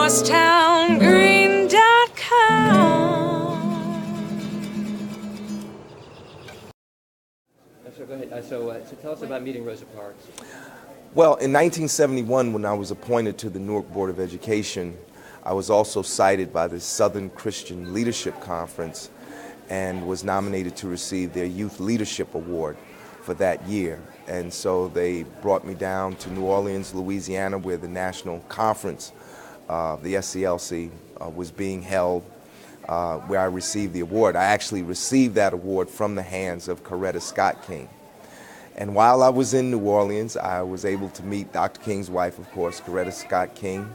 So go ahead. So tell us about meeting Rosa Parks. Well, in 1971, when I was appointed to the Newark Board of Education, I was also cited by the Southern Christian Leadership Conference and was nominated to receive their Youth Leadership Award for that year. And so they brought me down to New Orleans, Louisiana, where the national conference, the SCLC, was being held, where I received the award. I actually received that award from the hands of Coretta Scott King. And while I was in New Orleans, I was able to meet Dr. King's wife, of course, Coretta Scott King,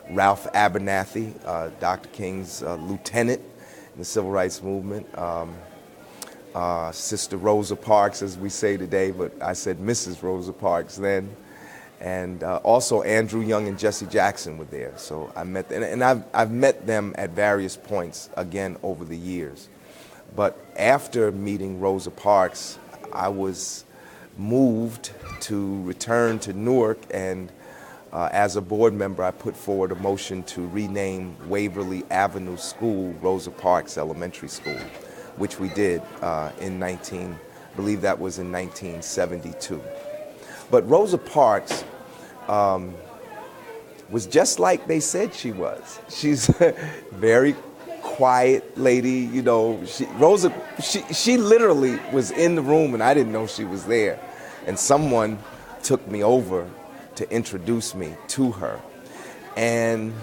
Ralph Abernathy, Dr. King's lieutenant in the Civil Rights Movement, Sister Rosa Parks, as we say today, but I said Mrs. Rosa Parks then. And also Andrew Young and Jesse Jackson were there. So I met them, and I've met them at various points, again, over the years. But after meeting Rosa Parks, I was moved to return to Newark, and as a board member, I put forward a motion to rename Waverly Avenue School Rosa Parks Elementary School, which we did I believe that was in 1972. But Rosa Parks was just like they said she was. She's a very quiet lady, you know. She literally was in the room and I didn't know she was there. And someone took me over to introduce me to her. And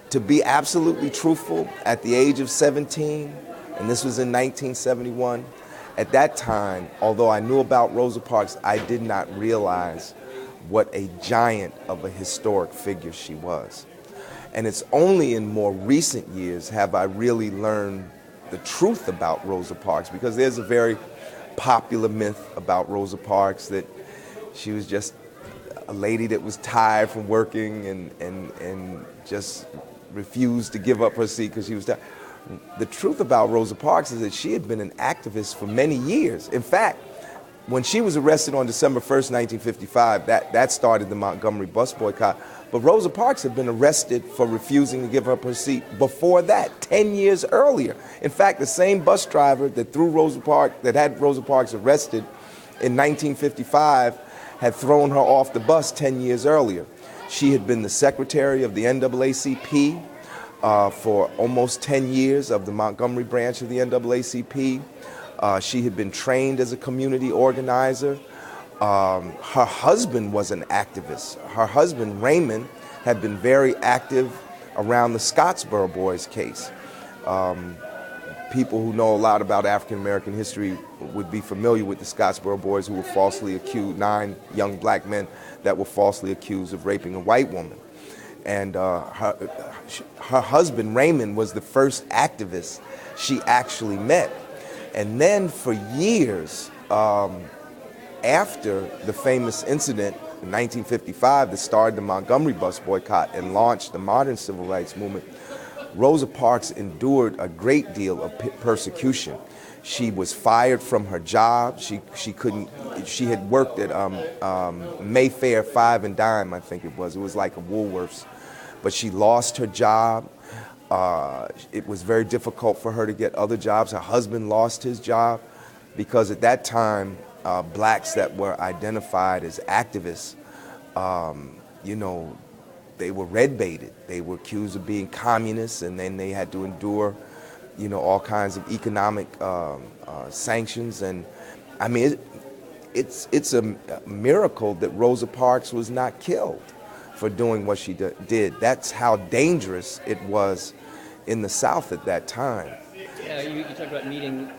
to be absolutely truthful, at the age of 17, and this was in 1971, at that time, although I knew about Rosa Parks, I did not realize what a giant of a historic figure she was. And it's only in more recent years have I really learned the truth about Rosa Parks, because there's a very popular myth about Rosa Parks that she was just a lady that was tired from working and just refused to give up her seat because she was tired. The truth about Rosa Parks is that she had been an activist for many years. In fact, when she was arrested on December 1st, 1955, that started the Montgomery bus boycott. But Rosa Parks had been arrested for refusing to give up her seat before that, 10 years earlier. In fact, the same bus driver that had Rosa Parks arrested in 1955 had thrown her off the bus 10 years earlier. She had been the secretary of the NAACP for almost 10 years, of the Montgomery branch of the NAACP. She had been trained as a community organizer. Her husband was an activist. Her husband, Raymond, had been very active around the Scottsboro Boys case. People who know a lot about African American history would be familiar with the Scottsboro Boys, who were falsely accused, 9 young black men that were falsely accused of raping a white woman. And her husband, Raymond, was the first activist she actually met. And then for years, after the famous incident in 1955 that started the Montgomery bus boycott and launched the modern civil rights movement, Rosa Parks endured a great deal of persecution. She was fired from her job. She had worked at Mayfair 5 and Dime, I think it was. It was like a Woolworths. But she lost her job. It was very difficult for her to get other jobs. Her husband lost his job because at that time, blacks that were identified as activists, they were red-baited. They were accused of being communists, and then they had to endure, all kinds of economic sanctions. And I mean, it's a miracle that Rosa Parks was not killed for doing what she did. That's how dangerous it was in the South at that time. Yeah, you talked about meeting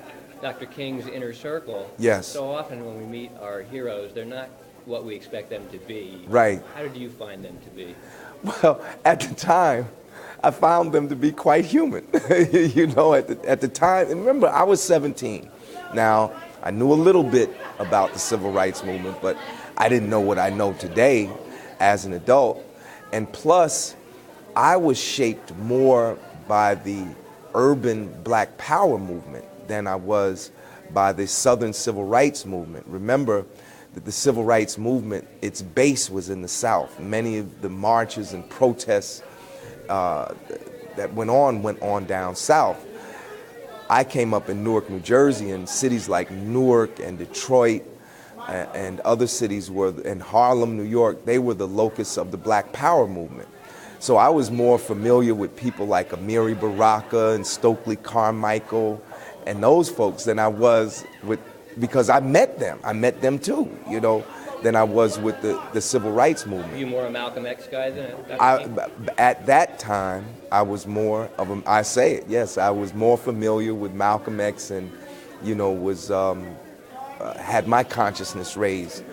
Dr. King's inner circle. Yes. So often when we meet our heroes, they're not what we expect them to be. Right. How did you find them to be? Well, at the time, I found them to be quite human. At the time, and remember, I was 17. Now, I knew a little bit about the civil rights movement, but I didn't know what I know today as an adult. And plus, I was shaped more by the urban black power movement than I was by the Southern civil rights movement. Remember that the civil rights movement, its base was in the South. Many of the marches and protests that went on down south. I came up in Newark, New Jersey, and cities like Newark and Detroit and other cities were, in Harlem, New York, they were the locus of the Black Power movement. So I was more familiar with people like Amiri Baraka and Stokely Carmichael and those folks than I was with, because I met them too, you know, than I was with the civil rights movement. Were you more a Malcolm X guy than a Dr. King? At that time, I was more of a, I say it, yes, I was more familiar with Malcolm X and, you know, was, had my consciousness raised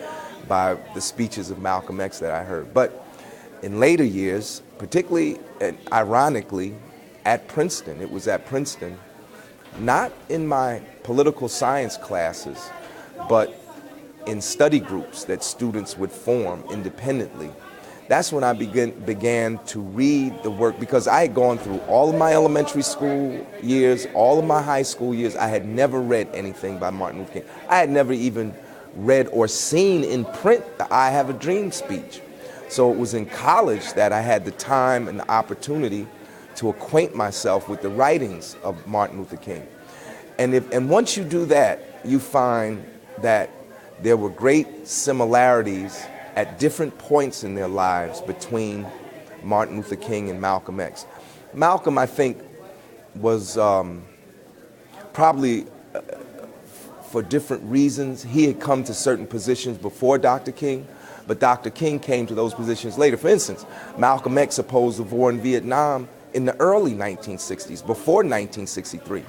by the speeches of Malcolm X that I heard. But in later years, particularly and ironically, at Princeton, it was at Princeton, not in my political science classes, but in study groups that students would form independently. That's when I began to read the work, because I had gone through all of my elementary school years, all of my high school years. I had never read anything by Martin Luther King. I had never even read or seen in print the I Have a Dream speech. So it was in college that I had the time and the opportunity to acquaint myself with the writings of Martin Luther King. And once you do that, you find that there were great similarities at different points in their lives between Martin Luther King and Malcolm X. Malcolm, I think, was probably for different reasons. He had come to certain positions before Dr. King, but Dr. King came to those positions later. For instance, Malcolm X opposed the war in Vietnam in the early 1960s, before 1963.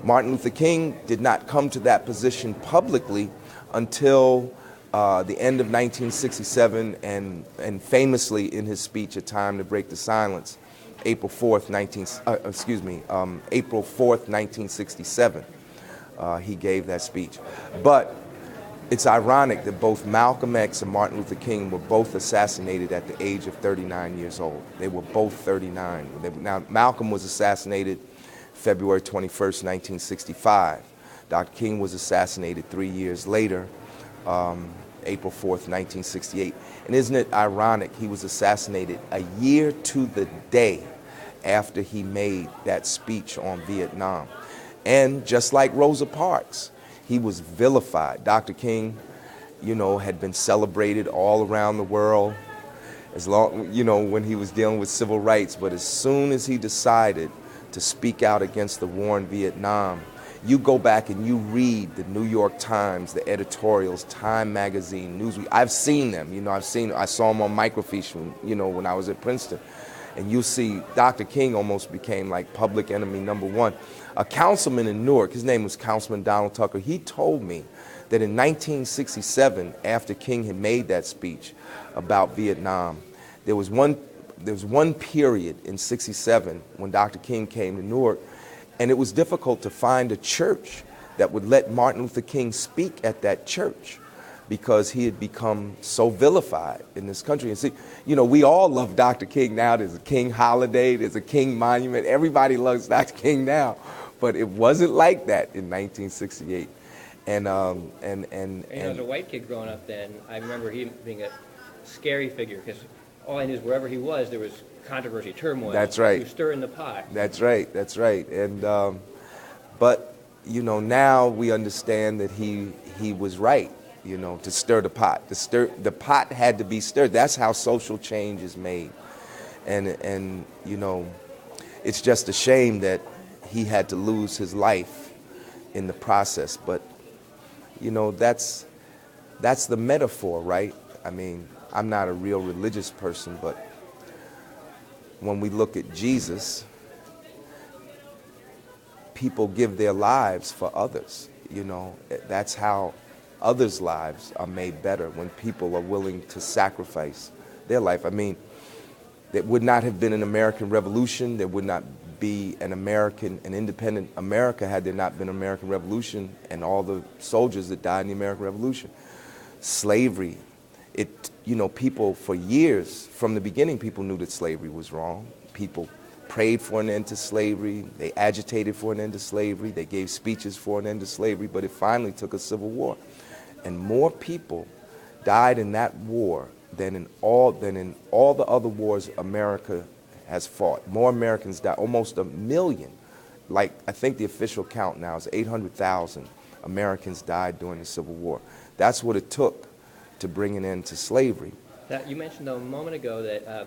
Martin Luther King did not come to that position publicly until the end of 1967, and famously in his speech, A Time to Break the Silence, April 4th, 1967, he gave that speech. But it's ironic that both Malcolm X and Martin Luther King were both assassinated at the age of 39 years old. They were both 39. Now, Malcolm was assassinated February 21st, 1965. Dr. King was assassinated 3 years later, April 4th, 1968. And isn't it ironic, he was assassinated a year to the day after he made that speech on Vietnam. And just like Rosa Parks, he was vilified. Dr. King, you know, had been celebrated all around the world as long, you know, when he was dealing with civil rights. But as soon as he decided to speak out against the war in Vietnam, you go back and you read the New York Times, the editorials, Time Magazine, Newsweek. I've seen them, you know, I saw them on microfiche, you know, when I was at Princeton. And you see Dr. King almost became like public enemy #1. A councilman in Newark, his name was Councilman Donald Tucker, he told me that in 1967, after King had made that speech about Vietnam, there was one period in '67 when Dr. King came to Newark, and it was difficult to find a church that would let Martin Luther King speak at that church, because he had become so vilified in this country. And see, you know, we all love Dr. King now. There's a King holiday, there's a King monument. Everybody loves Dr. King now, but it wasn't like that in 1968. And you know, as a white kid growing up then, I remember him being a scary figure, because all I knew is wherever he was, there was controversy, turmoil. That's right. He was stirring the pot. That's right, that's right. And, but, you know, now we understand that he was right. You know, to stir the pot. The pot had to be stirred. That's how social change is made. And you know, it's just a shame that he had to lose his life in the process. But, you know, that's the metaphor, right? I mean, I'm not a real religious person, but when we look at Jesus, people give their lives for others. You know, that's how others' lives are made better, when people are willing to sacrifice their life. I mean, there would not have been an American Revolution. There would not be an independent America had there not been an American Revolution and all the soldiers that died in the American Revolution. Slavery, you know, people for years, from the beginning, people knew that slavery was wrong. People prayed for an end to slavery. They agitated for an end to slavery. They gave speeches for an end to slavery, but it finally took a civil war. And more people died in that war than in all the other wars America has fought. More Americans died, almost 1 million. Like, I think the official count now is 800,000 Americans died during the Civil War. That's what it took to bring an end to slavery. Now, you mentioned a moment ago that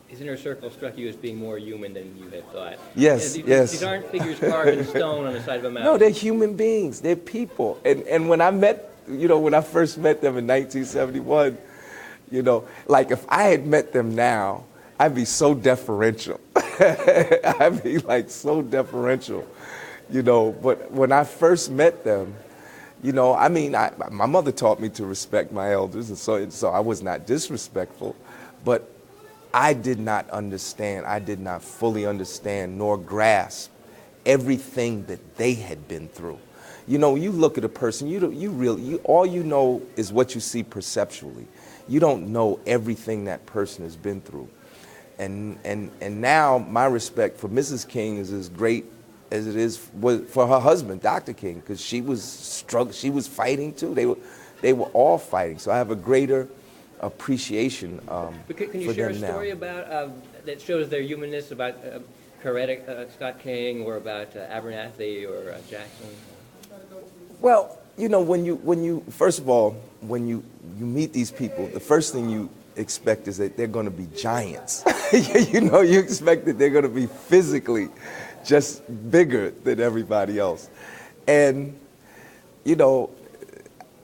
his inner circle struck you as being more human than you had thought. Yes, yes. These aren't figures carved in stone on the side of a mountain. No, they're human beings. They're people. And when I met, when I first met them in 1971, like if I had met them now, I'd be so deferential. I'd be like so deferential, But when I first met them, my mother taught me to respect my elders, and so I was not disrespectful, but I did not understand, I did not fully understand nor grasp everything that they had been through. You look at a person, all you know is what you see perceptually. You don't know everything that person has been through. And now my respect for Mrs. King is as great as it is for her husband, Dr. King, because she was fighting too. They were all fighting. So I have a greater appreciation but can you share a story about that shows their humanness, about Coretta, Scott King, or about Abernathy or Jackson? Well, when you first of all, when you meet these people, the first thing you expect is that they're going to be giants. You expect that they're going to be physically just bigger than everybody else. And,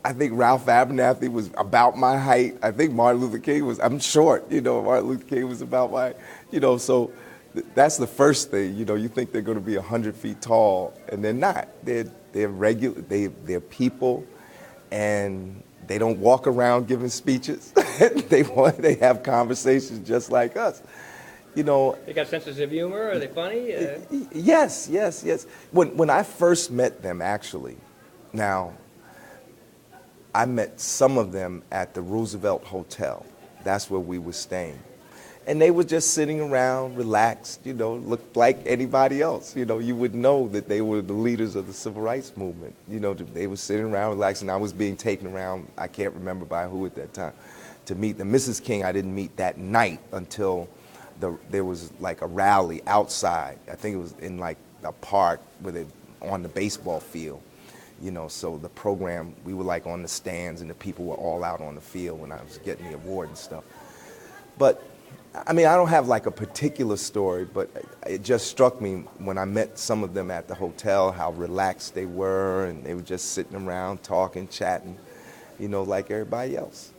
I think Ralph Abernathy was about my height. I think Martin Luther King I'm short, Martin Luther King was about my, so that's the first thing, you think they're going to be 100 feet tall, and they're not. They're regular, they're people, and they don't walk around giving speeches. They have conversations just like us. They got senses of humor? Are they funny? Yes. When I first met them, actually, now, I met some of them at the Roosevelt Hotel. That's where we were staying. And they were just sitting around, relaxed, looked like anybody else. You would know that they were the leaders of the Civil Rights Movement. They were sitting around, relaxed, and I was being taken around, I can't remember by who at that time, to meet them. Mrs. King, I didn't meet that night until there was like a rally outside. I think it was in like a park on the baseball field. So the program, we were like on the stands and the people were all out on the field when I was getting the award and stuff. But, I don't have like a particular story, but it just struck me when I met some of them at the hotel, how relaxed they were, and they were just sitting around talking, chatting, like everybody else.